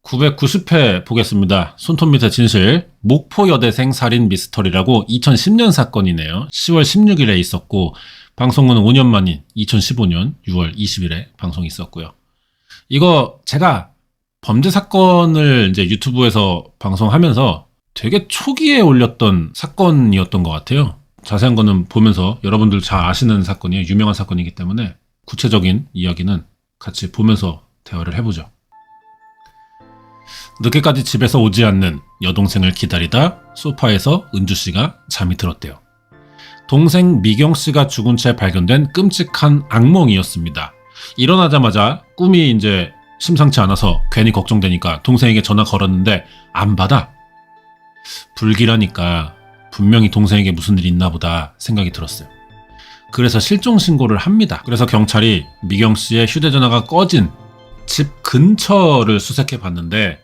990회 보겠습니다. 손톱 밑의 진실. 목포 여대생 살인 미스터리라고 2010년 사건이네요. 10월 16일에 있었고 방송은 5년 만인 2015년 6월 20일에 방송이 있었고요. 이거 제가 범죄 사건을 이제 유튜브에서 방송하면서 되게 초기에 올렸던 사건이었던 것 같아요. 자세한 거는 보면서 여러분들 잘 아시는 사건이에요. 유명한 사건이기 때문에 구체적인 이야기는 같이 보면서 대화를 해보죠. 늦게까지 집에서 오지 않는 여동생을 기다리다 소파에서 은주씨가 잠이 들었대요. 동생 미경씨가 죽은 채 발견된 끔찍한 악몽이었습니다. 일어나자마자 꿈이 이제 심상치 않아서 괜히 걱정되니까 동생에게 전화 걸었는데 안 받아. 불길하니까 분명히 동생에게 무슨 일이 있나 보다 생각이 들었어요. 그래서 실종 신고를 합니다. 그래서 경찰이 미경씨의 휴대전화가 꺼진 집 근처를 수색해 봤는데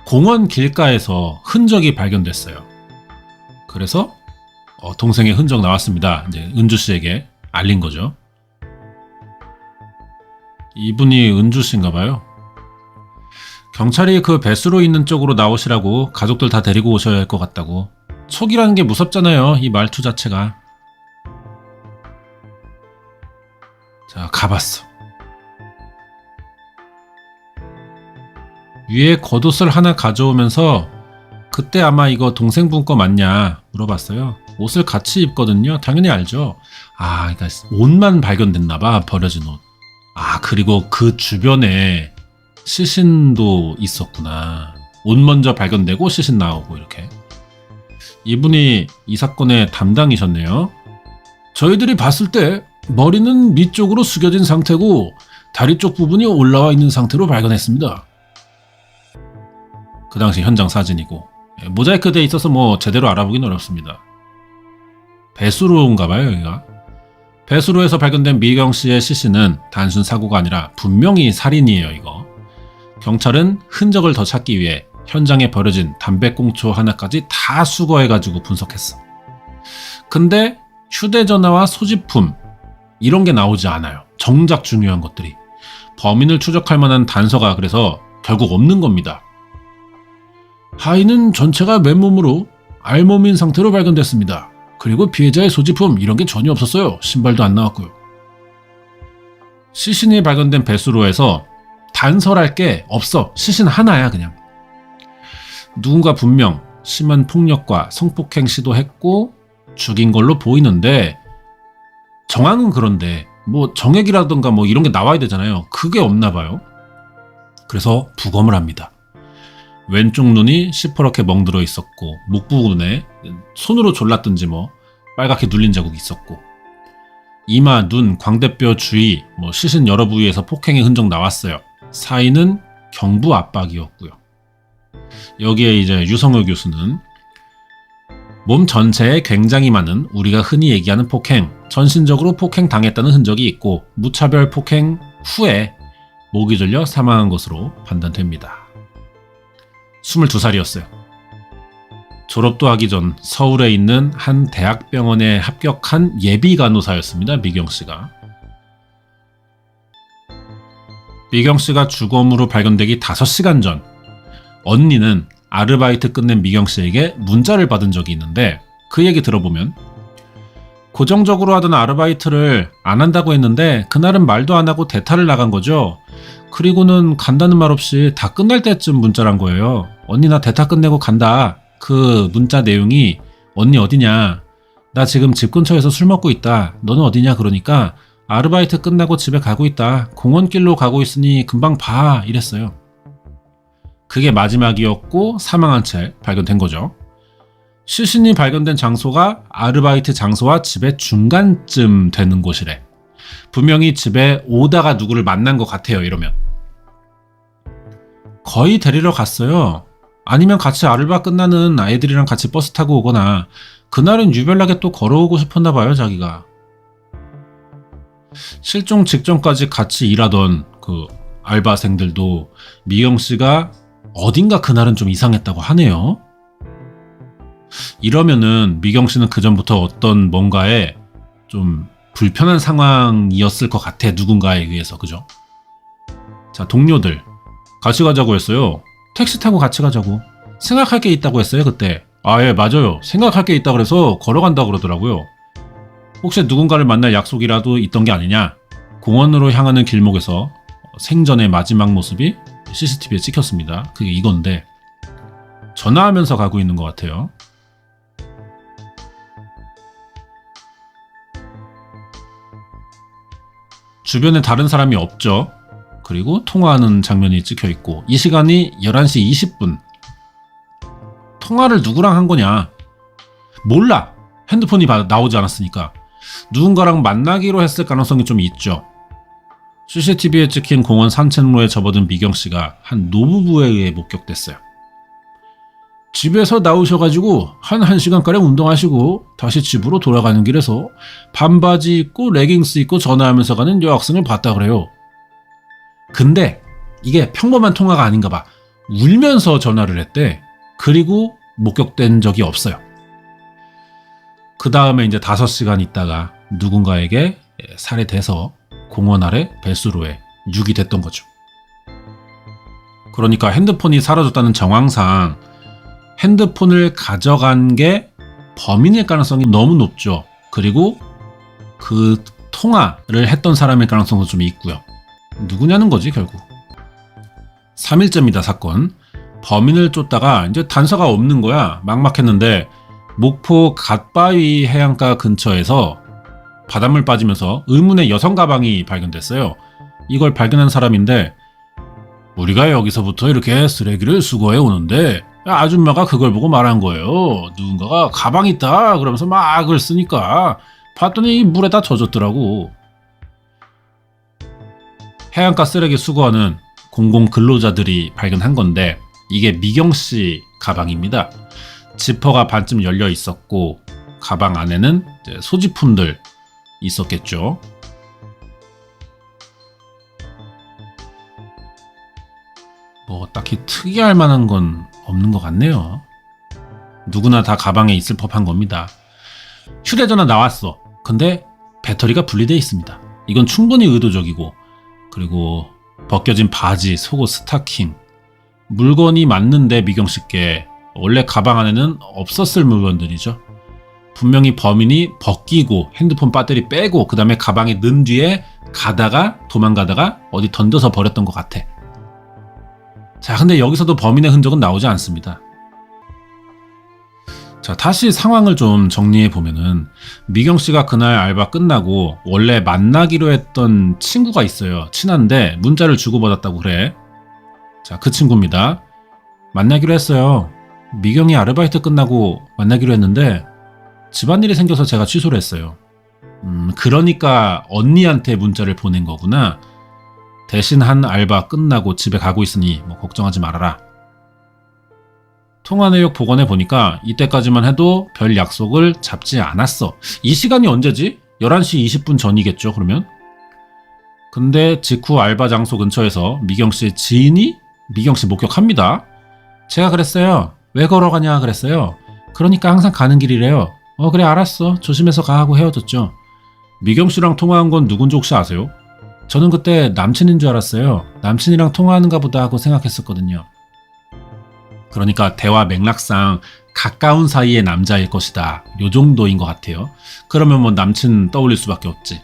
공원 길가에서 흔적이 발견됐어요. 그래서 동생의 흔적 나왔습니다. 이제 은주씨에게 알린 거죠. 이분이 은주씨인가 봐요. 경찰이 그 배수로 있는 쪽으로 나오시라고 가족들 다 데리고 오셔야 할 것 같다고. 촉이라는 게 무섭잖아요. 이 말투 자체가. 자, 가봤어. 위에 겉옷을 하나 가져오면서 그때 아마 이거 동생분 거 맞냐 물어봤어요. 옷을 같이 입거든요. 당연히 알죠. 아, 그러니까 옷만 발견됐나봐. 버려진 옷. 아, 그리고 그 주변에 시신도 있었구나. 옷 먼저 발견되고 시신 나오고 이렇게. 이분이 이 사건의 담당이셨네요. 저희들이 봤을 때 머리는 밑쪽으로 숙여진 상태고 다리 쪽 부분이 올라와 있는 상태로 발견했습니다. 그 당시 현장 사진이고 모자이크 돼 있어서 뭐 제대로 알아보긴 어렵습니다. 배수로인가 봐요, 여기가. 배수로에서 발견된 미경씨의 시신은 단순 사고가 아니라 분명히 살인이에요, 이거. 경찰은 흔적을 더 찾기 위해 현장에 버려진 담배꽁초 하나까지 다 수거해가지고 분석했어. 근데 휴대전화와 소지품 이런 게 나오지 않아요. 정작 중요한 것들이. 범인을 추적할 만한 단서가 그래서 결국 없는 겁니다. 하인은 전체가 맨몸으로 알몸인 상태로 발견됐습니다. 그리고 피해자의 소지품 이런 게 전혀 없었어요. 신발도 안 나왔고요. 시신이 발견된 배수로에서 단서랄 게 없어. 시신 하나야 그냥. 누군가 분명 심한 폭력과 성폭행 시도했고 죽인 걸로 보이는데 정황은 그런데 뭐 정액이라던가 뭐 이런 게 나와야 되잖아요. 그게 없나 봐요. 그래서 부검을 합니다. 왼쪽 눈이 시퍼렇게 멍들어 있었고 목 부분에 손으로 졸랐든지 뭐 빨갛게 눌린 자국이 있었고 이마, 눈, 광대뼈 주위 뭐 시신 여러 부위에서 폭행의 흔적 나왔어요. 사인은 경부 압박이었고요. 여기에 이제 유성우 교수는 몸 전체에 굉장히 많은 우리가 흔히 얘기하는 폭행, 전신적으로 폭행 당했다는 흔적이 있고 무차별 폭행 후에 목이 졸려 사망한 것으로 판단됩니다. 22살이었어요. 졸업도 하기 전 서울에 있는 한 대학병원에 합격한 예비 간호사였습니다. 미경씨가. 미경씨가 주검으로 발견되기 5시간 전 언니는 아르바이트 끝낸 미경씨에게 문자를 받은 적이 있는데 그 얘기 들어보면 고정적으로 하던 아르바이트를 안 한다고 했는데 그날은 말도 안 하고 대타를 나간 거죠. 그리고는 간다는 말 없이 다 끝날 때쯤 문자를 한 거예요. 언니 나 대타 끝내고 간다. 그 문자 내용이 언니 어디냐. 나 지금 집 근처에서 술 먹고 있다. 너는 어디냐 그러니까 아르바이트 끝나고 집에 가고 있다. 공원길로 가고 있으니 금방 봐. 이랬어요. 그게 마지막이었고 사망한 채 발견된 거죠. 시신이 발견된 장소가 아르바이트 장소와 집의 중간쯤 되는 곳이래. 분명히 집에 오다가 누구를 만난 것 같아요. 이러면 거의 데리러 갔어요. 아니면 같이 아르바 끝나는 아이들이랑 같이 버스 타고 오거나 그날은 유별나게 또 걸어오고 싶었나 봐요. 자기가 실종 직전까지 같이 일하던 그 알바생들도 미경씨가 어딘가 그날은 좀 이상했다고 하네요. 이러면은 미경씨는 그전부터 어떤 뭔가에 좀 불편한 상황이었을 것 같아. 누군가에 의해서. 그죠? 자, 동료들. 같이 가자고 했어요. 택시 타고 같이 가자고. 생각할 게 있다고 했어요, 그때. 아, 예, 맞아요. 생각할 게 있다 그래서 걸어간다 그러더라고요. 혹시 누군가를 만날 약속이라도 있던 게 아니냐? 공원으로 향하는 길목에서 생전의 마지막 모습이 CCTV에 찍혔습니다. 그게 이건데 전화하면서 가고 있는 것 같아요. 주변에 다른 사람이 없죠. 그리고 통화하는 장면이 찍혀 있고 이 시간이 11시 20분. 통화를 누구랑 한 거냐? 몰라. 핸드폰이 나오지 않았으니까. 누군가랑 만나기로 했을 가능성이 좀 있죠. CCTV에 찍힌 공원 산책로에 접어든 미경씨가 한 노부부에 의해 목격됐어요. 집에서 나오셔가지고 한 1시간가량 운동하시고 다시 집으로 돌아가는 길에서 반바지 입고 레깅스 입고 전화하면서 가는 여학생을 봤다 그래요. 근데 이게 평범한 통화가 아닌가 봐. 울면서 전화를 했대. 그리고 목격된 적이 없어요. 그 다음에 이제 5시간 있다가 누군가에게 살해돼서 공원 아래 배수로에 유기됐던 거죠. 그러니까 핸드폰이 사라졌다는 정황상 핸드폰을 가져간 게 범인일 가능성이 너무 높죠. 그리고 그 통화를 했던 사람일 가능성도 좀 있고요. 누구냐는 거지 결국. 3일째입니다 사건. 범인을 쫓다가 이제 단서가 없는 거야. 막막했는데 목포 갓바위 해안가 근처에서 바닷물 빠지면서 의문의 여성 가방이 발견됐어요. 이걸 발견한 사람인데 우리가 여기서부터 이렇게 쓰레기를 수거해 오는데 아줌마가 그걸 보고 말한 거예요. 누군가가 가방 있다 그러면서 막 글 쓰니까 봤더니 물에다 젖었더라고. 해안가 쓰레기 수거하는 공공 근로자들이 발견한 건데 이게 미경씨 가방입니다. 지퍼가 반쯤 열려 있었고 가방 안에는 소지품들 있었겠죠. 뭐 딱히 특이할 만한 건 없는 것 같네요. 누구나 다 가방에 있을 법한 겁니다. 휴대전화 나왔어. 근데 배터리가 분리되어 있습니다. 이건 충분히 의도적이고 그리고 벗겨진 바지, 속옷, 스타킹 물건이 맞는데 미경씨께 원래 가방 안에는 없었을 물건들이죠. 분명히 범인이 벗기고 핸드폰 배터리 빼고 그 다음에 가방에 넣은 뒤에 도망가다가 어디 던져서 버렸던 것 같아. 자, 근데 여기서도 범인의 흔적은 나오지 않습니다. 자, 다시 상황을 좀 정리해 보면은 미경씨가 그날 알바 끝나고 원래 만나기로 했던 친구가 있어요. 친한데 문자를 주고받았다고 그래. 자, 그 친구입니다. 만나기로 했어요. 미경이 아르바이트 끝나고 만나기로 했는데 집안일이 생겨서 제가 취소를 했어요. 그러니까 언니한테 문자를 보낸 거구나. 대신 한 알바 끝나고 집에 가고 있으니 뭐 걱정하지 말아라. 통화 내역 복원해 보니까 이때까지만 해도 별 약속을 잡지 않았어. 이 시간이 언제지? 11시 20분 전이겠죠 그러면? 근데 직후 알바 장소 근처에서 미경씨의 지인이 미경씨 목격합니다. 제가 그랬어요. 왜 걸어가냐 그랬어요. 그러니까 항상 가는 길이래요. 그래 알았어. 조심해서 가 하고 헤어졌죠. 미경씨랑 통화한 건 누군지 혹시 아세요? 저는 그때 남친인 줄 알았어요. 남친이랑 통화하는가 보다 하고 생각했었거든요. 그러니까 대화 맥락상 가까운 사이의 남자일 것이다. 요 정도인 것 같아요. 그러면 뭐 남친 떠올릴 수밖에 없지.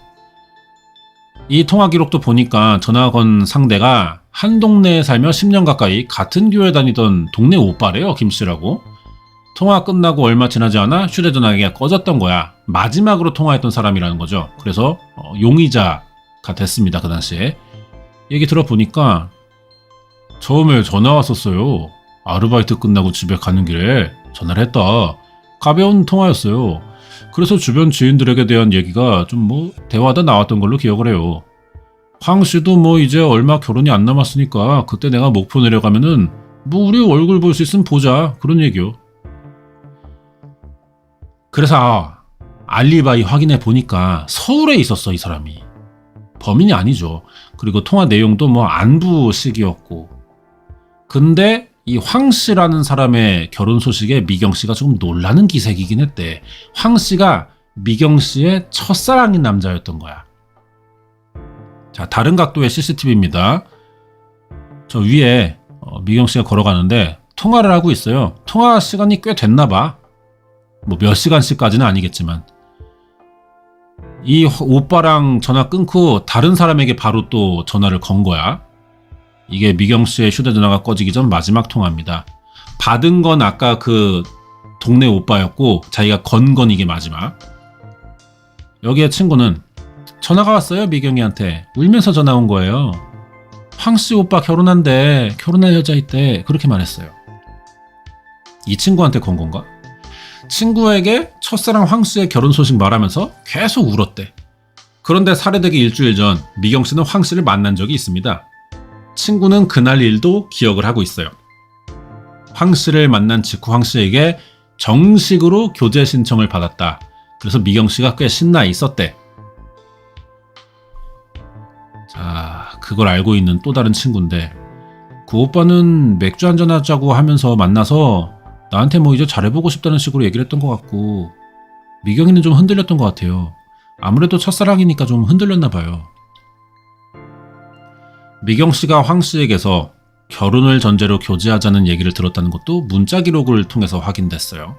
이 통화 기록도 보니까 전화 건 상대가 한 동네에 살며 10년 가까이 같은 교회 다니던 동네 오빠래요. 김씨라고. 통화 끝나고 얼마 지나지 않아 휴대전화기가 꺼졌던 거야. 마지막으로 통화했던 사람이라는 거죠. 그래서 용의자가 됐습니다. 그 당시에. 얘기 들어보니까 처음에 전화 왔었어요. 아르바이트 끝나고 집에 가는 길에 전화를 했다. 가벼운 통화였어요. 그래서 주변 지인들에게 대한 얘기가 좀 대화하다 나왔던 걸로 기억을 해요. 황 씨도 이제 얼마 결혼이 안 남았으니까 그때 내가 목포 내려가면은 우리 얼굴 볼 수 있으면 보자. 그런 얘기요. 그래서 알리바이 확인해 보니까 서울에 있었어 이 사람이. 범인이 아니죠. 그리고 통화 내용도 안부식이었고. 근데 이 황 씨라는 사람의 결혼 소식에 미경 씨가 조금 놀라는 기색이긴 했대. 황 씨가 미경 씨의 첫사랑인 남자였던 거야. 자, 다른 각도의 CCTV입니다. 저 위에 미경 씨가 걸어가는데 통화를 하고 있어요. 통화 시간이 꽤 됐나 봐. 뭐 몇 시간씩까지는 아니겠지만. 이 오빠랑 전화 끊고 다른 사람에게 바로 또 전화를 건 거야. 이게 미경 씨의 휴대전화가 꺼지기 전 마지막 통화입니다. 받은 건 아까 그 동네 오빠였고 자기가 건 건 이게 마지막. 여기에 친구는 전화가 왔어요. 미경이한테. 울면서 전화 온 거예요. 황씨 오빠 결혼한대. 결혼할 여자 있대. 그렇게 말했어요. 이 친구한테 건 건가? 친구에게 첫사랑 황씨의 결혼 소식 말하면서 계속 울었대. 그런데 살해되기 일주일 전 미경씨는 황씨를 만난 적이 있습니다. 친구는 그날 일도 기억을 하고 있어요. 황씨를 만난 직후 황씨에게 정식으로 교제 신청을 받았다. 그래서 미경씨가 꽤 신나 있었대. 자, 그걸 알고 있는 또 다른 친구인데 그 오빠는 맥주 한잔 하자고 하면서 만나서 나한테 뭐 이제 잘해보고 싶다는 식으로 얘기를 했던 것 같고 미경이는 좀 흔들렸던 것 같아요. 아무래도 첫사랑이니까 좀 흔들렸나 봐요. 미경씨가 황씨에게서 결혼을 전제로 교제하자는 얘기를 들었다는 것도 문자 기록을 통해서 확인됐어요.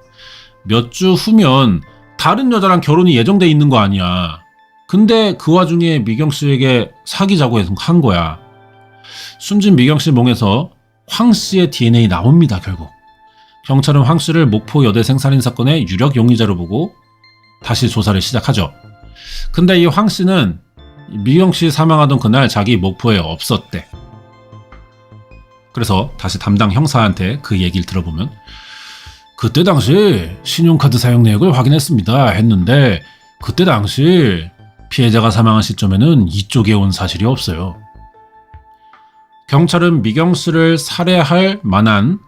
몇 주 후면 다른 여자랑 결혼이 예정돼 있는 거 아니야. 근데 그 와중에 미경씨에게 사귀자고 한 거야. 숨진 미경씨 몸에서 황씨의 DNA 나옵니다. 결국. 경찰은 황씨를 목포 여대생 살인사건의 유력 용의자로 보고 다시 조사를 시작하죠. 근데 이 황씨는 미경씨 사망하던 그날 자기 목포에 없었대. 그래서 다시 담당 형사한테 그 얘기를 들어보면 그때 당시 신용카드 사용 내역을 확인했습니다 했는데 그때 당시 피해자가 사망한 시점에는 이쪽에 온 사실이 없어요. 경찰은 미경씨를 살해할 만한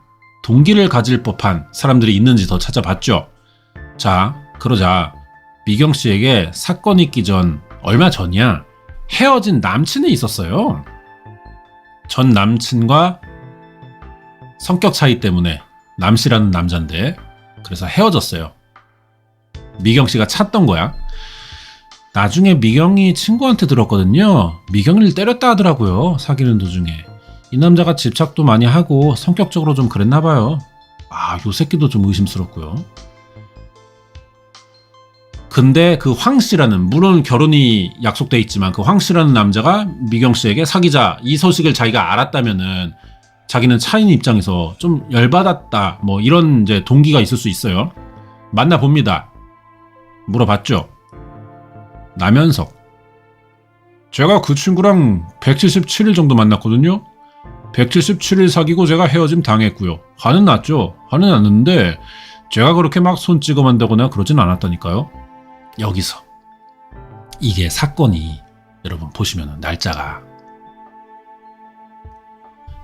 동기를 가질 법한 사람들이 있는지 더 찾아봤죠. 자, 그러자 미경씨에게 사건이 있기 전 얼마 전이야 헤어진 남친이 있었어요. 전 남친과 성격 차이 때문에 남씨라는 남잔데 그래서 헤어졌어요. 미경씨가 찾던 거야. 나중에 미경이 친구한테 들었거든요. 미경이를 때렸다 하더라고요. 사귀는 도중에. 이 남자가 집착도 많이 하고 성격적으로 좀 그랬나 봐요. 아, 요 새끼도 좀 의심스럽고요. 근데 그 황씨라는, 물론 결혼이 약속돼 있지만 그 황씨라는 남자가 미경씨에게 사귀자 이 소식을 자기가 알았다면은 자기는 차인 입장에서 좀 열받았다 뭐 이런 이제 동기가 있을 수 있어요. 만나봅니다. 물어봤죠. 남현석. 제가 그 친구랑 177일 정도 만났거든요. 177일 사귀고 제가 헤어짐 당했고요. 화는 났죠. 화는 났는데 제가 그렇게 막 손 찍어 만다거나 그러진 않았다니까요. 여기서 이게 사건이 여러분 보시면 날짜가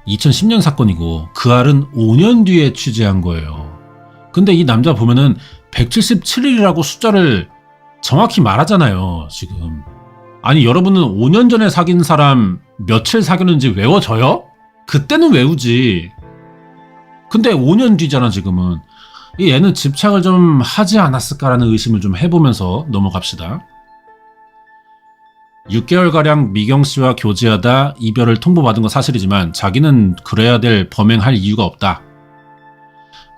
2010년 사건이고 그 알은 5년 뒤에 취재한 거예요. 근데 이 남자 보면은 177일이라고 숫자를 정확히 말하잖아요. 지금 아니 여러분은 5년 전에 사귄 사람 며칠 사귀었는지 외워져요? 그때는 외우지. 근데 5년 뒤잖아 지금은. 이 애는 집착을 좀 하지 않았을까라는 의심을 좀 해보면서 넘어갑시다. 6개월가량 미경씨와 교제하다 이별을 통보받은 건 사실이지만 자기는 그래야 될 범행할 이유가 없다.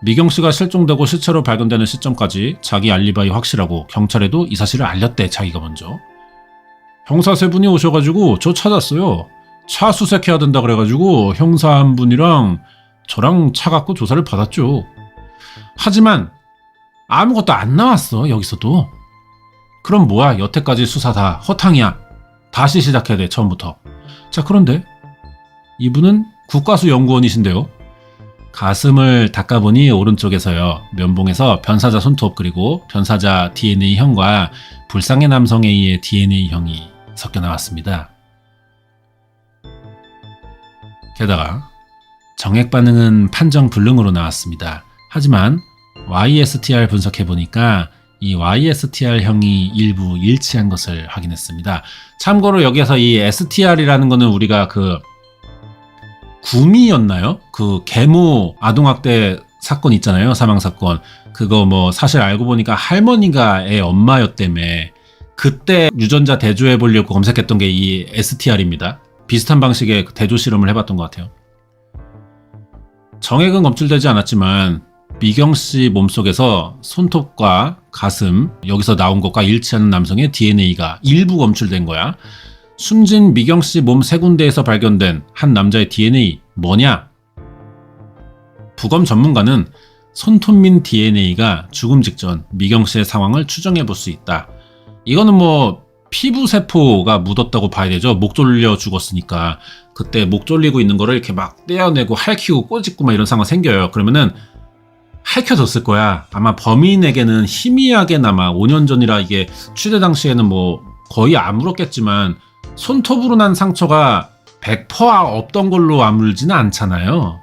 미경씨가 실종되고 시체로 발견되는 시점까지 자기 알리바이 확실하고 경찰에도 이 사실을 알렸대. 자기가 먼저. 형사 세 분이 오셔가지고 저 찾았어요. 차 수색해야 된다 그래가지고 형사 한 분이랑 저랑 차 갖고 조사를 받았죠. 하지만 아무것도 안 나왔어. 여기서도. 그럼 뭐야, 여태까지 수사 다 허탕이야. 다시 시작해야 돼. 처음부터. 자, 그런데 이분은 국가수 연구원이신데요. 가슴을 닦아보니 오른쪽에서요, 면봉에서 변사자 손톱 그리고 변사자 DNA형과 불쌍의 남성 A의 DNA형이 섞여 나왔습니다. 게다가 정액 반응은 판정 불능으로 나왔습니다. 하지만 YSTR 분석해보니까 이 YSTR형이 일부 일치한 것을 확인했습니다. 참고로 여기에서 이 STR이라는 거는 우리가 그 구미였나요? 그 계모 아동학대 사건 있잖아요. 사망사건. 그거 뭐 사실 알고 보니까 할머니가 애 엄마였다며. 그때 유전자 대조해보려고 검색했던 게 이 STR입니다. 비슷한 방식의 대조 실험을 해봤던 것 같아요. 정액은 검출되지 않았지만 미경씨 몸속에서 손톱과 가슴, 여기서 나온 것과 일치하는 남성의 DNA가 일부 검출된 거야. 숨진 미경씨 몸 3군데에서 발견된 한 남자의 DNA 뭐냐? 부검 전문가는 손톱민 DNA가 죽음 직전 미경씨의 상황을 추정해 볼 수 있다. 이거는 뭐 피부 세포가 묻었다고 봐야 되죠. 목 졸려 죽었으니까. 그때 목 졸리고 있는 거를 이렇게 막 떼어내고 핥히고 꼬집고 막 이런 상황 생겨요. 그러면은 핥혀졌을 거야. 아마 범인에게는 희미하게나마 5년 전이라 이게 취재 당시에는 뭐 거의 안 물었겠지만 손톱으로 난 상처가 100% 없던 걸로 아물지는 않잖아요.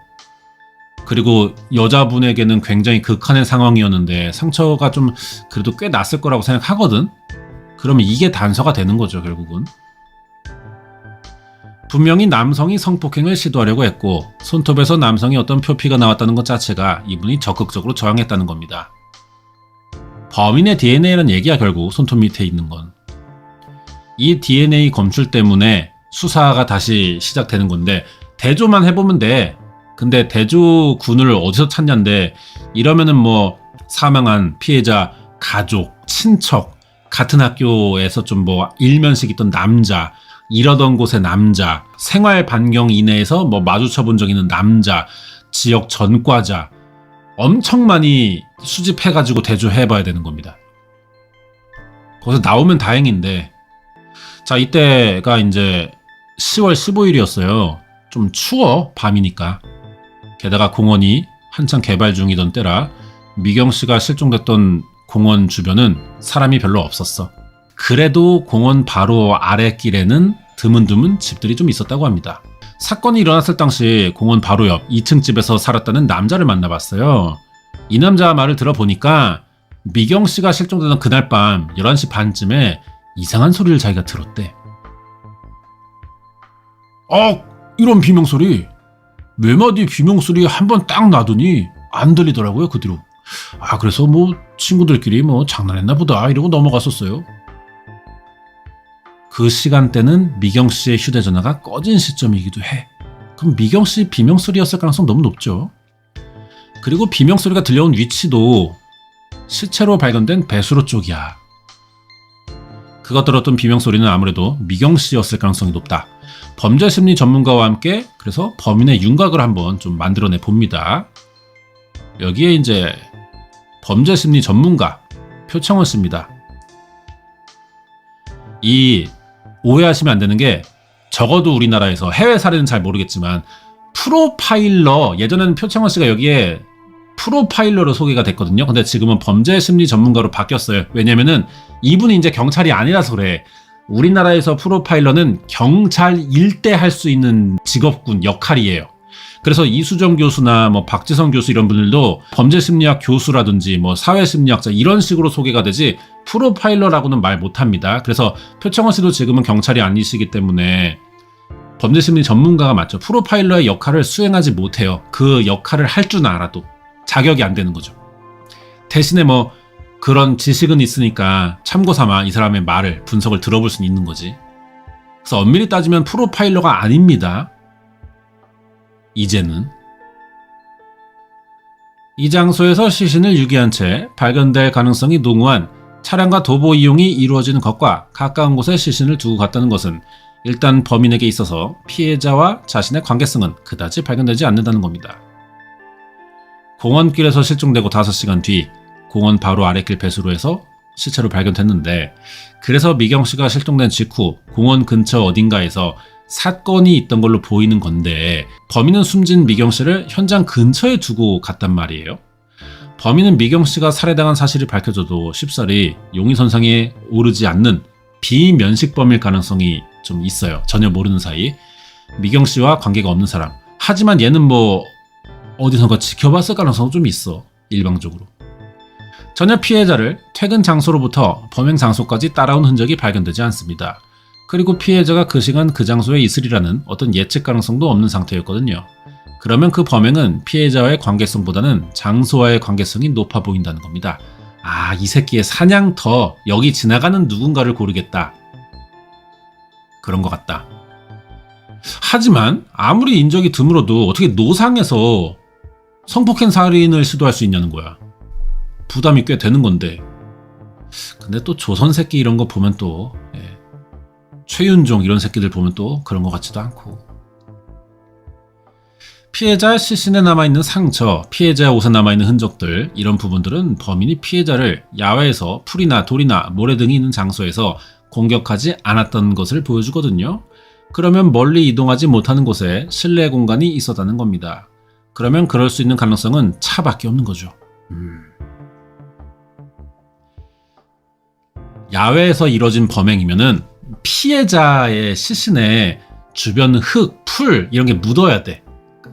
그리고 여자분에게는 굉장히 극한의 상황이었는데 상처가 좀 그래도 꽤 났을 거라고 생각하거든. 그러면 이게 단서가 되는 거죠, 결국은. 분명히 남성이 성폭행을 시도하려고 했고 손톱에서 남성의 어떤 표피가 나왔다는 것 자체가 이분이 적극적으로 저항했다는 겁니다. 범인의 DNA라는 얘기야, 결국 손톱 밑에 있는 건. 이 DNA 검출 때문에 수사가 다시 시작되는 건데 대조만 해보면 돼. 근데 대조군을 어디서 찾냐인데 이러면은 뭐 사망한 피해자 가족, 친척, 같은 학교에서 좀 뭐 일면식 있던 남자, 일하던 곳의 남자, 생활 반경 이내에서 뭐 마주쳐 본 적 있는 남자, 지역 전과자 엄청 많이 수집해가지고 대조해봐야 되는 겁니다. 거기서 나오면 다행인데 자, 이때가 이제 10월 15일이었어요. 좀 추워, 밤이니까. 게다가 공원이 한창 개발 중이던 때라 미경씨가 실종됐던 공원 주변은 사람이 별로 없었어. 그래도 공원 바로 아랫길에는 드문드문 집들이 좀 있었다고 합니다. 사건이 일어났을 당시 공원 바로 옆 2층 집에서 살았다는 남자를 만나봤어요. 이 남자 말을 들어보니까 미경씨가 실종되던 그날 밤 11시 반쯤에 이상한 소리를 자기가 들었대. 이런 비명소리. 4마디 비명소리 한 번 딱 나더니 안 들리더라고요, 그 뒤로. 그래서 뭐 친구들끼리 뭐 장난했나 보다 이러고 넘어갔었어요. 그 시간대는 미경씨의 휴대전화가 꺼진 시점이기도 해. 그럼 미경씨 비명소리였을 가능성 너무 높죠. 그리고 비명소리가 들려온 위치도 시체로 발견된 배수로 쪽이야. 그가 들었던 비명소리는 아무래도 미경씨였을 가능성이 높다. 범죄심리 전문가와 함께 그래서 범인의 윤곽을 한번 좀 만들어내 봅니다. 여기에 이제 범죄심리 전문가 표창원 씨입니다. 이 오해하시면 안 되는 게 적어도 우리나라에서 해외 사례는 잘 모르겠지만 프로파일러, 예전에는 표창원 씨가 여기에 프로파일러로 소개가 됐거든요. 근데 지금은 범죄심리 전문가로 바뀌었어요. 왜냐면은 이분이 이제 경찰이 아니라서 그래. 우리나라에서 프로파일러는 경찰 일대 할 수 있는 직업군 역할이에요. 그래서 이수정 교수나 뭐 박지성 교수 이런 분들도 범죄심리학 교수라든지 뭐 사회심리학자 이런 식으로 소개가 되지 프로파일러라고는 말 못합니다. 그래서 표창원 씨도 지금은 경찰이 아니시기 때문에 범죄심리 전문가가 맞죠. 프로파일러의 역할을 수행하지 못해요. 그 역할을 할 줄 알아도 자격이 안 되는 거죠. 대신에 뭐 그런 지식은 있으니까 참고삼아 이 사람의 말을 분석을 들어볼 수는 있는 거지. 그래서 엄밀히 따지면 프로파일러가 아닙니다. 이제는. 이 장소에서 시신을 유기한 채 발견될 가능성이 농후한 차량과 도보 이용이 이루어지는 것과 가까운 곳에 시신을 두고 갔다는 것은 일단 범인에게 있어서 피해자와 자신의 관계성은 그다지 발견되지 않는다는 겁니다. 공원길에서 실종되고 5시간 뒤 공원 바로 아랫길 배수로에서 시체로 발견됐는데 그래서 미경씨가 실종된 직후 공원 근처 어딘가에서 사건이 있던 걸로 보이는 건데 범인은 숨진 미경씨를 현장 근처에 두고 갔단 말이에요. 범인은 미경씨가 살해당한 사실이 밝혀져도 쉽사리 용의선상에 오르지 않는 비면식범일 가능성이 좀 있어요. 전혀 모르는 사이. 미경씨와 관계가 없는 사람. 하지만 얘는 뭐 어디선가 지켜봤을 가능성은 좀 있어. 일방적으로. 전혀 피해자를 퇴근 장소로부터 범행 장소까지 따라온 흔적이 발견되지 않습니다. 그리고 피해자가 그 시간 그 장소에 있으리라는 어떤 예측 가능성도 없는 상태였거든요. 그러면 그 범행은 피해자와의 관계성보다는 장소와의 관계성이 높아 보인다는 겁니다. 이 새끼의 사냥터, 여기 지나가는 누군가를 고르겠다. 그런 것 같다. 하지만 아무리 인적이 드물어도 어떻게 노상에서 성폭행 살인을 시도할 수 있냐는 거야. 부담이 꽤 되는 건데. 근데 또 조선 새끼 이런 거 보면 또 최윤종 이런 새끼들 보면 또 그런 것 같지도 않고. 피해자 시신에 남아있는 상처, 피해자 옷에 남아있는 흔적들, 이런 부분들은 범인이 피해자를 야외에서 풀이나 돌이나 모래 등이 있는 장소에서 공격하지 않았던 것을 보여주거든요. 그러면 멀리 이동하지 못하는 곳에 실내 공간이 있었다는 겁니다. 그러면 그럴 수 있는 가능성은 차밖에 없는 거죠. 야외에서 이뤄진 범행이면은 피해자의 시신에 주변 흙, 풀 이런 게 묻어야 돼.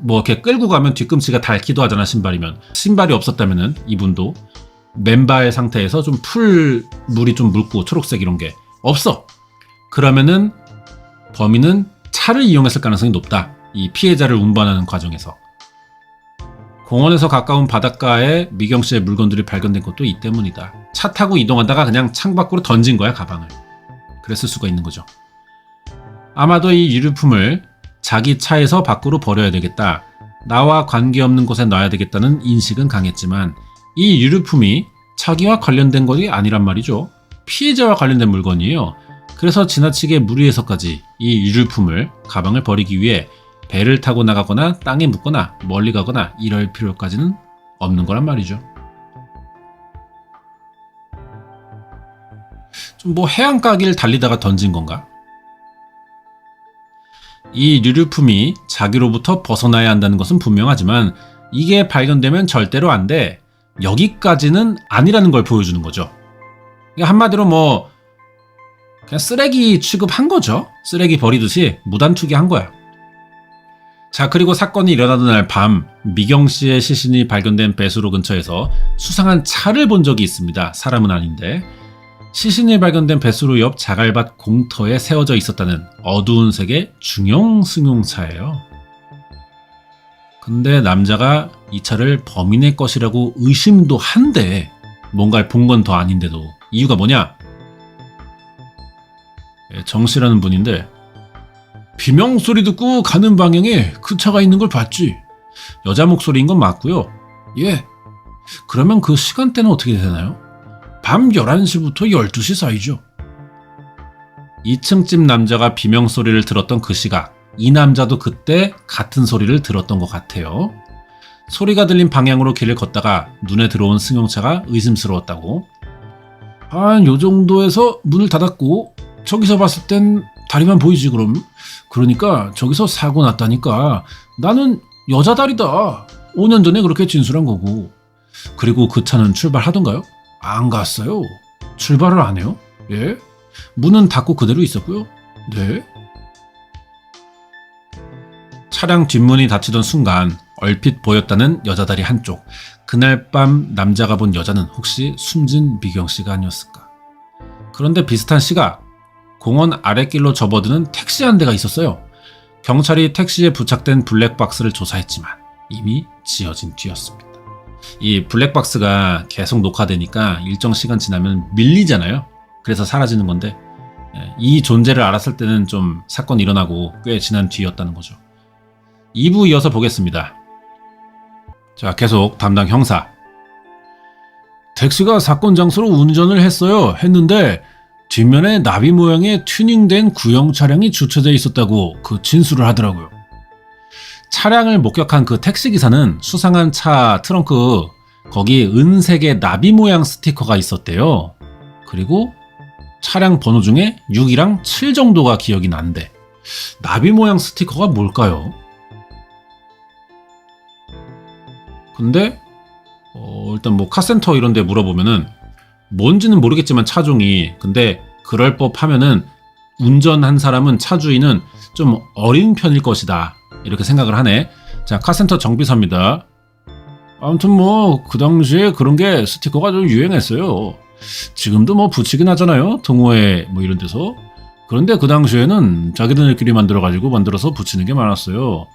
뭐 이렇게 끌고 가면 뒤꿈치가 닳기도 하잖아, 신발이면. 신발이 없었다면은 이분도 맨발 상태에서 좀 물이 좀 묽고 초록색 이런 게 없어. 그러면은 범인은 차를 이용했을 가능성이 높다. 이 피해자를 운반하는 과정에서. 공원에서 가까운 바닷가에 미경 씨의 물건들이 발견된 것도 이 때문이다. 차 타고 이동하다가 그냥 창밖으로 던진 거야, 가방을. 그랬을 수가 있는 거죠. 아마도 이 유류품을 자기 차에서 밖으로 버려야 되겠다. 나와 관계없는 곳에 놔야 되겠다는 인식은 강했지만 이 유류품이 자기와 관련된 것이 아니란 말이죠. 피해자와 관련된 물건이에요. 그래서 지나치게 무리해서까지 이 유류품을 가방을 버리기 위해 배를 타고 나가거나 땅에 묻거나 멀리 가거나 이럴 필요까지는 없는 거란 말이죠. 좀 뭐 해안가길 달리다가 던진 건가? 이 유류품이 자기로부터 벗어나야 한다는 것은 분명하지만 이게 발견되면 절대로 안 돼. 여기까지는 아니라는 걸 보여주는 거죠. 한마디로 뭐 그냥 쓰레기 취급한 거죠. 쓰레기 버리듯이 무단 투기한 거야. 자, 그리고 사건이 일어나던 날 밤 미경 씨의 시신이 발견된 배수로 근처에서 수상한 차를 본 적이 있습니다. 사람은 아닌데. 시신이 발견된 배수로 옆 자갈밭 공터에 세워져 있었다는 어두운 색의 중형 승용차예요. 근데 남자가 이 차를 범인의 것이라고 의심도 한데 뭔가를 본 건 더 아닌데도 이유가 뭐냐? 정씨라는 분인데 비명소리 듣고 가는 방향에 그 차가 있는 걸 봤지. 여자 목소리인 건 맞고요. 예. 그러면 그 시간대는 어떻게 되나요? 밤 11시부터 12시 사이죠. 2층 집 남자가 비명소리를 들었던 그 시각, 이 남자도 그때 같은 소리를 들었던 것 같아요. 소리가 들린 방향으로 길을 걷다가 눈에 들어온 승용차가 의심스러웠다고. 한 요 정도에서 문을 닫았고 저기서 봤을 땐 다리만 보이지 그럼. 그러니까 저기서 사고 났다니까. 나는 여자 다리다. 5년 전에 그렇게 진술한 거고. 그리고 그 차는 출발하던가요? 안 갔어요. 출발을 안 해요? 예? 문은 닫고 그대로 있었고요. 네? 차량 뒷문이 닫히던 순간 얼핏 보였다는 여자다리 한쪽. 그날 밤 남자가 본 여자는 혹시 숨진 미경 씨가 아니었을까? 그런데 비슷한 시각, 공원 아랫길로 접어드는 택시 한 대가 있었어요. 경찰이 택시에 부착된 블랙박스를 조사했지만 이미 지어진 뒤였습니다. 이 블랙박스가 계속 녹화되니까 일정 시간 지나면 밀리잖아요. 그래서 사라지는 건데 이 존재를 알았을 때는 좀 사건이 일어나고 꽤 지난 뒤였다는 거죠. 2부 이어서 보겠습니다. 자, 계속 담당 형사. 택시가 사건 장소로 운전을 했는데 뒷면에 나비 모양의 튜닝된 구형 차량이 주차되어 있었다고 그 진술을 하더라고요. 차량을 목격한 그 택시기사는 수상한 차 트렁크 거기 은색의 나비 모양 스티커가 있었대요. 그리고 차량 번호 중에 6이랑 7 정도가 기억이 난대. 나비 모양 스티커가 뭘까요? 근데 일단 뭐 카센터 이런 데 물어보면은 뭔지는 모르겠지만 차종이, 근데 그럴 법하면은 운전한 사람은 차주인은 좀 어린 편일 것이다 이렇게 생각을 하네. 자, 카센터 정비사입니다. 아무튼 뭐 그 당시에 그런 게 스티커가 좀 유행했어요. 지금도 뭐 붙이긴 하잖아요, 동호회 뭐 이런 데서. 그런데 그 당시에는 자기들끼리 만들어서 붙이는 게 많았어요.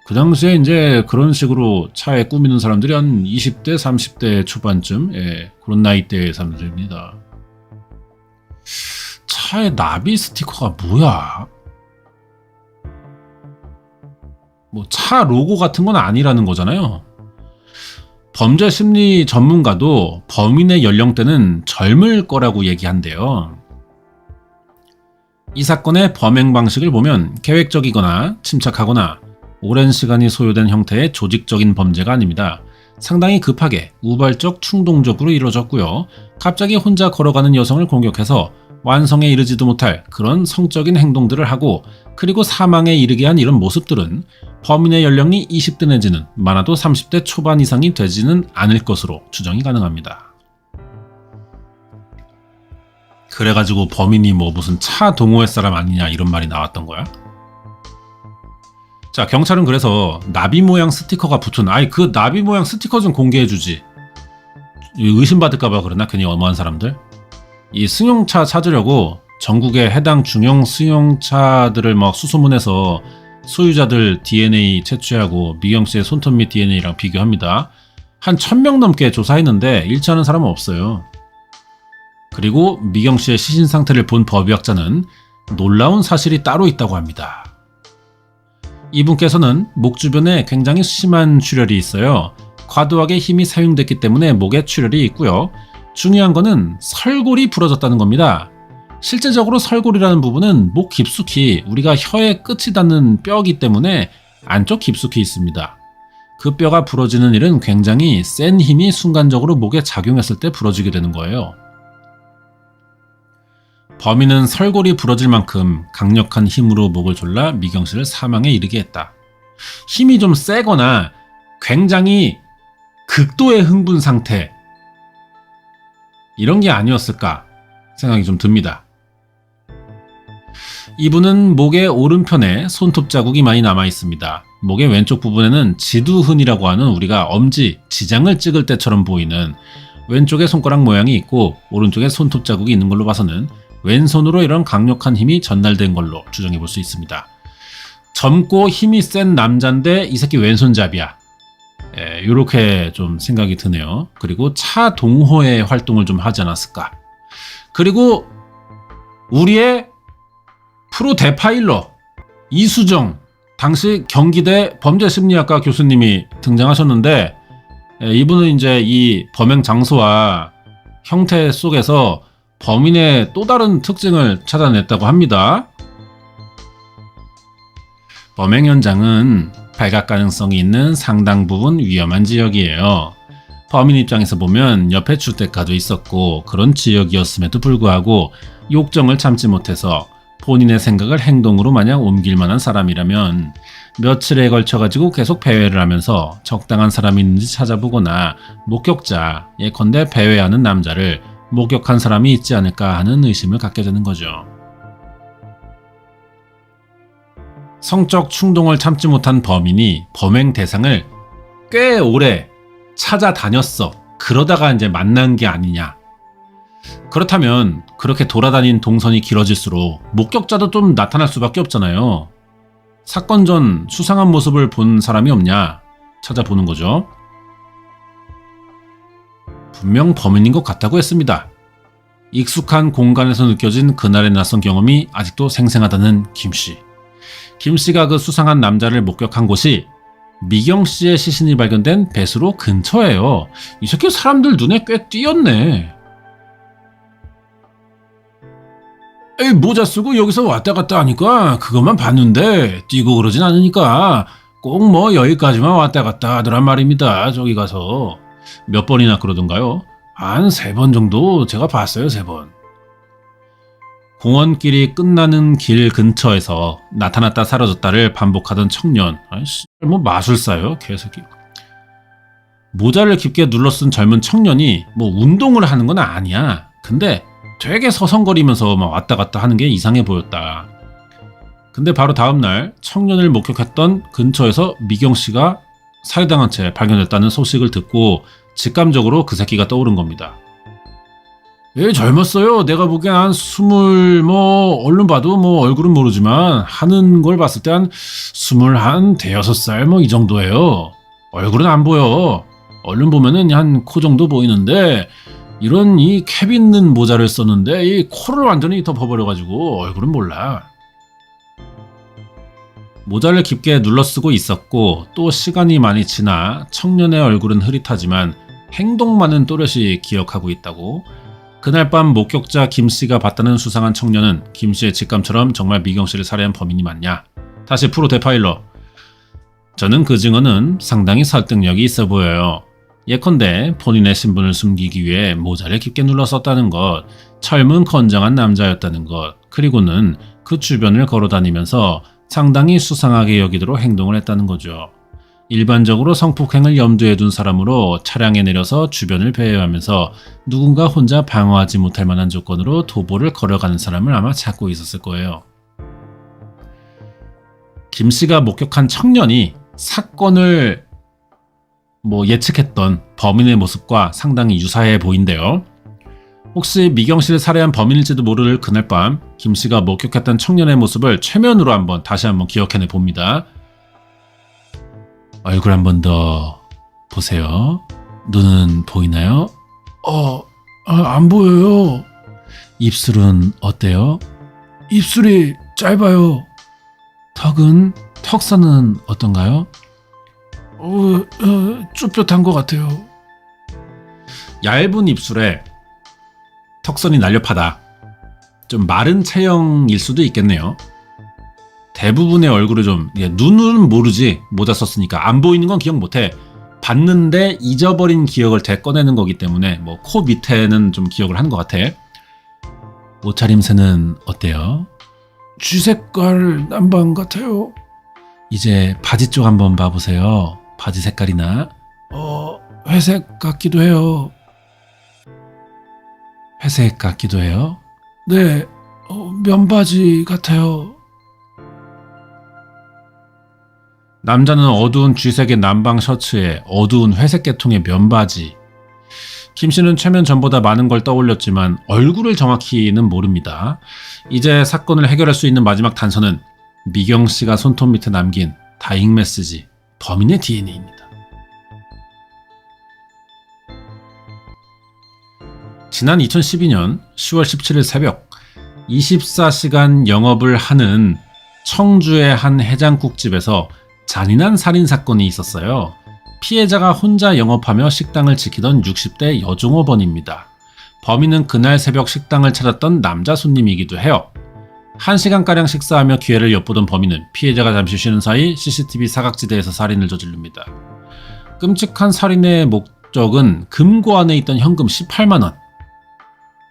그 당시에 이제 그런 식으로 차에 꾸미는 사람들이 한 20대 30대 초반쯤, 그런 나이대의 사람들입니다. 차에 나비 스티커가 뭐야? 뭐 차 로고 같은 건 아니라는 거잖아요. 범죄 심리 전문가도 범인의 연령대는 젊을 거라고 얘기한대요. 이 사건의 범행 방식을 보면 계획적이거나 침착하거나 오랜 시간이 소요된 형태의 조직적인 범죄가 아닙니다. 상당히 급하게 우발적 충동적으로 이루어졌고요. 갑자기 혼자 걸어가는 여성을 공격해서 완성에 이르지도 못할 그런 성적인 행동들을 하고, 그리고 사망에 이르게 한 이런 모습들은 범인의 연령이 20대 내지는 많아도 30대 초반 이상이 되지는 않을 것으로 추정이 가능합니다. 그래가지고 범인이 뭐 무슨 차 동호회 사람 아니냐 이런 말이 나왔던 거야? 자, 경찰은 그래서 나비 모양 스티커가 붙은, 그 나비 모양 스티커 좀 공개해주지. 의심받을까봐 그러나, 괜히 어마한 사람들. 이 승용차 찾으려고 전국의 해당 중형 승용차들을 막 수소문해서 소유자들 DNA 채취하고 미경씨의 손톱 및 DNA랑 비교합니다. 한 1000명 넘게 조사했는데 일치하는 사람은 없어요. 그리고 미경씨의 시신 상태를 본 법의학자는 놀라운 사실이 따로 있다고 합니다. 이분께서는 목 주변에 굉장히 심한 출혈이 있어요. 과도하게 힘이 사용됐기 때문에 목에 출혈이 있고요. 중요한 거는 설골이 부러졌다는 겁니다. 실제적으로 설골이라는 부분은 목 깊숙이 우리가 혀의 끝이 닿는 뼈이기 때문에 안쪽 깊숙이 있습니다. 그 뼈가 부러지는 일은 굉장히 센 힘이 순간적으로 목에 작용했을 때 부러지게 되는 거예요. 범인은 설골이 부러질 만큼 강력한 힘으로 목을 졸라 미경씨를 사망에 이르게 했다. 힘이 좀 세거나 굉장히 극도의 흥분 상태, 이런 게 아니었을까 생각이 좀 듭니다. 이분은 목의 오른편에 손톱 자국이 많이 남아 있습니다. 목의 왼쪽 부분에는 지두흔이라고 하는 우리가 엄지, 지장을 찍을 때처럼 보이는 왼쪽에 손가락 모양이 있고, 오른쪽에 손톱 자국이 있는 걸로 봐서는 왼손으로 이런 강력한 힘이 전달된 걸로 추정해 볼 수 있습니다. 젊고 힘이 센 남자인데 이 새끼 왼손잡이야. 이렇게 좀 생각이 드네요. 그리고 차 동호회 활동을 좀 하지 않았을까. 그리고 우리의 프로 대파일러 이수정, 당시 경기대 범죄심리학과 교수님이 등장하셨는데, 이분은 이제 이 범행 장소와 형태 속에서 범인의 또 다른 특징을 찾아냈다고 합니다. 범행 현장은 발각 가능성이 있는 상당 부분 위험한 지역이에요. 범인 입장에서 보면 옆에 주택가도 있었고 그런 지역이었음에도 불구하고 욕정을 참지 못해서 본인의 생각을 행동으로 마냥 옮길 만한 사람이라면 며칠에 걸쳐가지고 계속 배회를 하면서 적당한 사람이 있는지 찾아보거나 목격자, 예컨대 배회하는 남자를 목격한 사람이 있지 않을까 하는 의심을 갖게 되는 거죠. 성적 충동을 참지 못한 범인이 범행 대상을 꽤 오래 찾아다녔어. 그러다가 이제 만난 게 아니냐. 그렇다면 그렇게 돌아다닌 동선이 길어질수록 목격자도 좀 나타날 수밖에 없잖아요. 사건 전 수상한 모습을 본 사람이 없냐 찾아보는 거죠. 분명 범인인 것 같다고 했습니다. 익숙한 공간에서 느껴진 그날의 낯선 경험이 아직도 생생하다는 김씨. 김씨가 그 수상한 남자를 목격한 곳이 미경씨의 시신이 발견된 배수로 근처예요. 이 새끼 사람들 눈에 꽤 띄었네. 모자 쓰고 여기서 왔다 갔다 하니까 그것만 봤는데 뛰고 그러진 않으니까 꼭 뭐 여기까지만 왔다 갔다 하더란 말입니다. 저기 가서 몇 번이나 그러던가요? 한 3번 정도 제가 봤어요. 3번. 공원길이 끝나는 길 근처에서 나타났다 사라졌다를 반복하던 청년. 아이씨, 뭐 마술사요? 개새끼. 모자를 깊게 눌러쓴 젊은 청년이 뭐 운동을 하는 건 아니야. 근데 되게 서성거리면서 막 왔다 갔다 하는 게 이상해 보였다. 근데 바로 다음날 청년을 목격했던 근처에서 미경씨가 살해당한 채 발견됐다는 소식을 듣고 직감적으로 그 새끼가 떠오른 겁니다. 젊었어요. 내가 보기엔 한 20, 얼른 봐도 얼굴은 모르지만 하는 걸 봤을 때 한 21, 대여섯 살 이 정도예요. 얼굴은 안 보여. 얼른 보면은 한 코 정도 보이는데 이런 이 캡 있는 모자를 썼는데 이 코를 완전히 덮어버려가지고 얼굴은 몰라. 모자를 깊게 눌러쓰고 있었고 또 시간이 많이 지나 청년의 얼굴은 흐릿하지만 행동만은 또렷이 기억하고 있다고. 그날 밤 목격자 김씨가 봤다는 수상한 청년은 김씨의 직감처럼 정말 미경씨를 살해한 범인이 맞냐? 다시 프로 데파일러. 저는 그 증언은 상당히 설득력이 있어 보여요. 예컨대 본인의 신분을 숨기기 위해 모자를 깊게 눌렀었다는 것, 젊은 건장한 남자였다는 것, 그리고는 그 주변을 걸어다니면서 상당히 수상하게 여기도록 행동을 했다는 거죠. 일반적으로 성폭행을 염두에 둔 사람으로 차량에 내려서 주변을 배회하면서 누군가 혼자 방어하지 못할 만한 조건으로 도보를 걸어가는 사람을 아마 찾고 있었을 거예요. 김 씨가 목격한 청년이 사건을 예측했던 범인의 모습과 상당히 유사해 보인대요. 혹시 미경 씨를 살해한 범인일지도 모를 그날 밤 김 씨가 목격했던 청년의 모습을 최면으로 다시 한번 기억해내 봅니다. 얼굴 한 번 더 보세요. 눈은 보이나요? 안 보여요. 입술은 어때요? 입술이 짧아요. 턱선은 어떤가요? 쭈뼛한 것 같아요. 얇은 입술에 턱선이 날렵하다. 좀 마른 체형일 수도 있겠네요. 대부분의 얼굴을 눈은 모르지, 모자 썼으니까 안 보이는 건 기억 못해. 봤는데 잊어버린 기억을 되꺼내는 거기 때문에 코 밑에는 좀 기억을 하는 것 같아. 옷차림새는 어때요? 쥐색깔 남방 같아요. 이제 바지 쪽 한번 봐보세요. 바지 색깔이나. 회색 같기도 해요. 회색 같기도 해요. 네, 면바지 같아요. 남자는 어두운 쥐색의 남방 셔츠에 어두운 회색 계통의 면바지. 김 씨는 최면 전보다 많은 걸 떠올렸지만 얼굴을 정확히는 모릅니다. 이제 사건을 해결할 수 있는 마지막 단서는 미경 씨가 손톱 밑에 남긴 다잉 메시지, 범인의 DNA입니다. 지난 2012년 10월 17일 새벽 24시간 영업을 하는 청주의 한 해장국집에서 잔인한 살인사건이 있었어요. 피해자가 혼자 영업하며 식당을 지키던 60대 여종업원입니다. 범인은 그날 새벽 식당을 찾았던 남자 손님이기도 해요. 1시간가량 식사하며 기회를 엿보던 범인은 피해자가 잠시 쉬는 사이 CCTV 사각지대에서 살인을 저지릅니다. 끔찍한 살인의 목적은 금고 안에 있던 현금 18만원.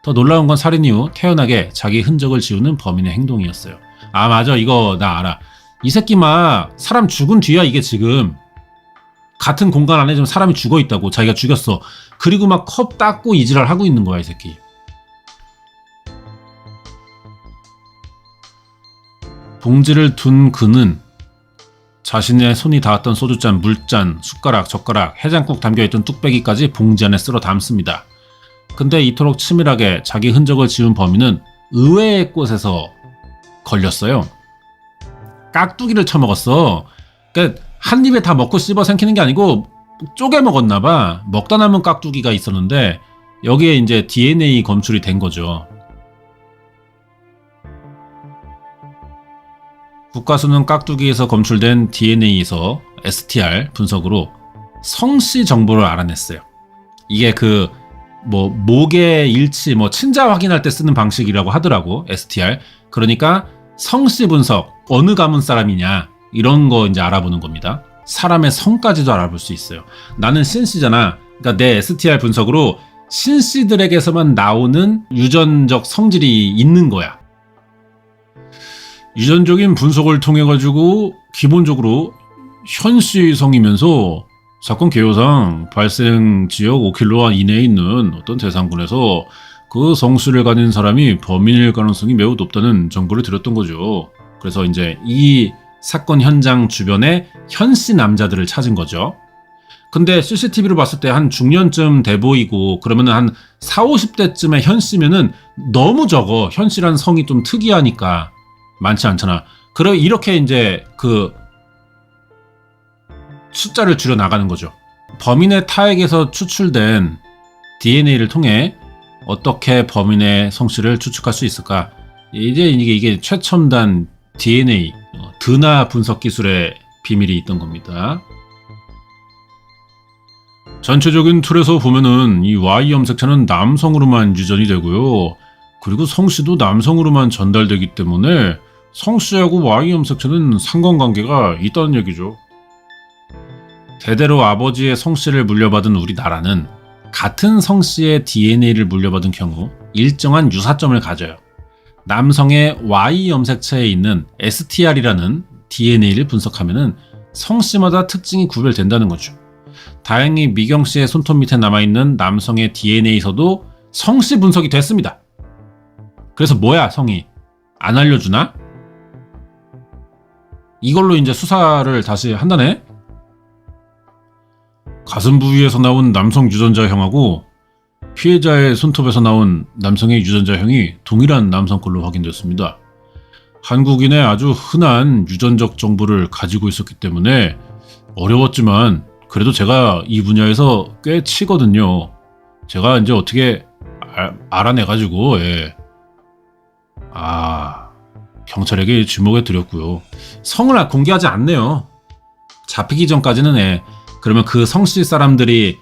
더 놀라운 건 살인 이후 태연하게 자기 흔적을 지우는 범인의 행동이었어요. 아 맞아, 이거 나 알아. 이 새끼 막 사람 죽은 뒤야. 이게 지금 같은 공간 안에 좀 사람이 죽어있다고, 자기가 죽였어. 그리고 막 컵 닦고 이 지랄 하고 있는 거야 이 새끼. 봉지를 둔 그는 자신의 손이 닿았던 소주잔, 물잔, 숟가락, 젓가락, 해장국 담겨있던 뚝배기까지 봉지 안에 쓸어 담습니다. 근데 이토록 치밀하게 자기 흔적을 지운 범인은 의외의 곳에서 걸렸어요. 깍두기를 쳐먹었어. 그러니까 한 입에 다 먹고 씹어 삼키는 게 아니고 쪼개 먹었나봐. 먹다 남은 깍두기가 있었는데 여기에 이제 DNA 검출이 된 거죠. 국과수는 깍두기에서 검출된 DNA에서 STR 분석으로 성씨 정보를 알아냈어요. 이게 목의 일치, 친자 확인할 때 쓰는 방식이라고 하더라고, STR. 그러니까 성씨 분석, 어느 가문 사람이냐, 이런 거 이제 알아보는 겁니다. 사람의 성까지도 알아볼 수 있어요. 나는 신씨잖아. 그러니까 내 STR 분석으로 신씨들에게서만 나오는 유전적 성질이 있는 거야. 유전적인 분석을 통해 가지고 기본적으로 현씨 성이면서 사건 개요상 발생 지역 5km 이내에 있는 어떤 대상군에서 그 성씨를 가진 사람이 범인일 가능성이 매우 높다는 정보를 드렸던 거죠. 그래서 이제 이 사건 현장 주변에 현씨 남자들을 찾은 거죠. 근데 CCTV로 봤을 때 한 중년쯤 돼 보이고, 그러면은 한 40, 50대쯤의 현씨면은 너무 적어. 현씨란 성이 좀 특이하니까 많지 않잖아. 그래 이렇게 이제 그 숫자를 줄여 나가는 거죠. 범인의 타액에서 추출된 DNA를 통해 어떻게 범인의 성씨를 추측할 수 있을까? 이제 이게 최첨단 DNA, 드나 분석 기술의 비밀이 있던 겁니다. 전체적인 틀에서 보면은 이 Y 염색체는 남성으로만 유전이 되고요. 그리고 성씨도 남성으로만 전달되기 때문에 성씨하고 Y 염색체는 상관관계가 있다는 얘기죠. 대대로 아버지의 성씨를 물려받은 우리나라는 같은 성씨의 DNA를 물려받은 경우 일정한 유사점을 가져요. 남성의 Y 염색체에 있는 STR이라는 DNA를 분석하면은 성씨마다 특징이 구별된다는 거죠. 다행히 미경 씨의 손톱 밑에 남아있는 남성의 DNA에서도 성씨 분석이 됐습니다. 그래서 뭐야 성이? 안 알려주나? 이걸로 이제 수사를 다시 한다네? 가슴 부위에서 나온 남성 유전자형하고 피해자의 손톱에서 나온 남성의 유전자형이 동일한 남성 걸로 확인됐습니다. 한국인의 아주 흔한 유전적 정보를 가지고 있었기 때문에 어려웠지만 그래도 제가 이 분야에서 꽤 치거든요. 제가 이제 어떻게 알아내가지고 경찰에게 지목해 드렸고요. 성을 공개하지 않네요. 잡히기 전까지는 그러면 그 성씨 사람들이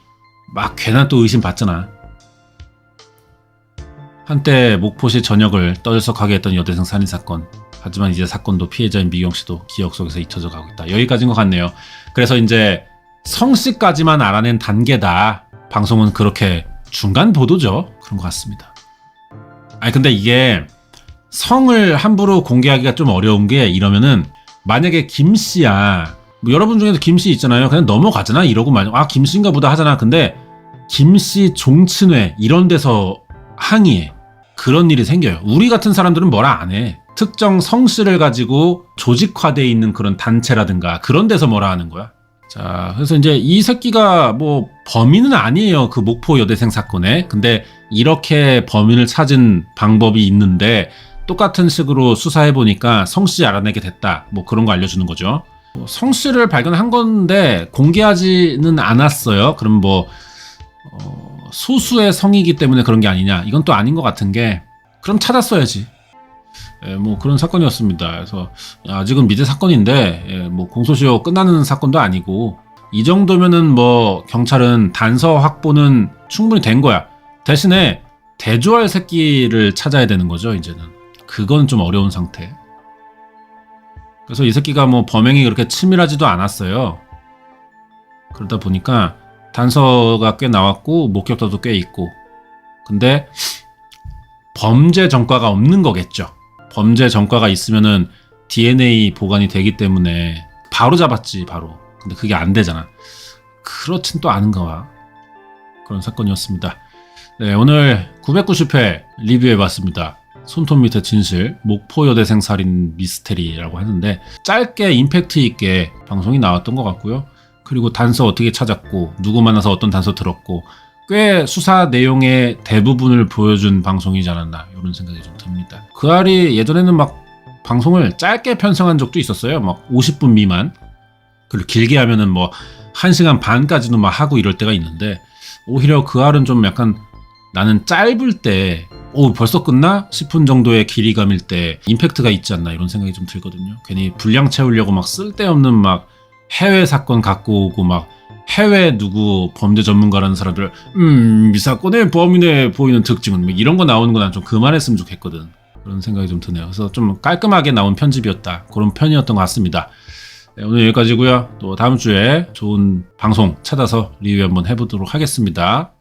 막 괜한 또 의심 받잖아. 한때 목포시 전역을 떠들썩하게 했던 여대생 살인 사건. 하지만 이제 사건도 피해자인 미경 씨도 기억 속에서 잊혀져 가고 있다. 여기까지인 것 같네요. 그래서 이제 성씨까지만 알아낸 단계다. 방송은 그렇게 중간 보도죠. 그런 것 같습니다. 아니 근데 이게 성을 함부로 공개하기가 좀 어려운 게 이러면은 만약에 김씨야 뭐 여러분 중에도 김씨 있잖아요. 그냥 넘어가잖아. 이러고 김씨인가 보다 하잖아. 근데 김씨 종친회 이런 데서 항의해. 그런 일이 생겨요. 우리 같은 사람들은 뭐라 안 해. 특정 성씨를 가지고 조직화되어 있는 그런 단체라든가 그런 데서 뭐라 하는 거야. 자, 그래서 이제 이 새끼가 뭐 범인은 아니에요. 그 목포 여대생 사건에. 근데 이렇게 범인을 찾은 방법이 있는데 똑같은 식으로 수사해보니까 성씨 알아내게 됐다. 뭐 그런 거 알려주는 거죠. 성씨를 발견한 건데 공개하지는 않았어요. 그럼 뭐 소수의 성이기 때문에 그런 게 아니냐. 이건 또 아닌 것 같은 게 그럼 찾았어야지. 뭐 그런 사건이었습니다. 그래서 아직은 미제 사건인데 뭐 공소시효 끝나는 사건도 아니고 이 정도면은 뭐 경찰은 단서 확보는 충분히 된 거야. 대신에 대조할 새끼를 찾아야 되는 거죠. 이제는 그건 좀 어려운 상태. 그래서 이 새끼가 뭐 범행이 그렇게 치밀하지도 않았어요. 그러다 보니까 단서가 꽤 나왔고 목격자도 꽤 있고. 근데 범죄 전과가 없는 거겠죠. 범죄 전과가 있으면은 DNA 보관이 되기 때문에 바로 잡았지 바로. 근데 그게 안 되잖아. 그렇진 또 않은가 봐. 그런 사건이었습니다. 네, 오늘 990회 리뷰해봤습니다. 손톱 밑의 진실, 목포 여대생 살인 미스테리라고 하는데 짧게 임팩트 있게 방송이 나왔던 것 같고요. 그리고 단서 어떻게 찾았고 누구 만나서 어떤 단서 들었고 꽤 수사 내용의 대부분을 보여준 방송이지 않았나 이런 생각이 좀 듭니다. 그 알이 예전에는 막 방송을 짧게 편성한 적도 있었어요. 막 50분 미만. 그리고 길게 하면은 뭐 1시간 반까지도 막 하고 이럴 때가 있는데 오히려 그 알은 좀 약간 나는 짧을 때 벌써 끝나? 싶은 정도의 길이감일 때 임팩트가 있지 않나 이런 생각이 좀 들거든요. 괜히 분량 채우려고 막 쓸데없는 막 해외 사건 갖고 오고 막 해외 누구 범죄 전문가라는 사람들 이 사건의 범인에 보이는 특징은 뭐 이런 거 나오는 거 난 좀 그만했으면 좋겠거든. 그런 생각이 좀 드네요. 그래서 좀 깔끔하게 나온 편집이었다. 그런 편이었던 것 같습니다. 네, 오늘 여기까지고요. 또 다음 주에 좋은 방송 찾아서 리뷰 한번 해보도록 하겠습니다.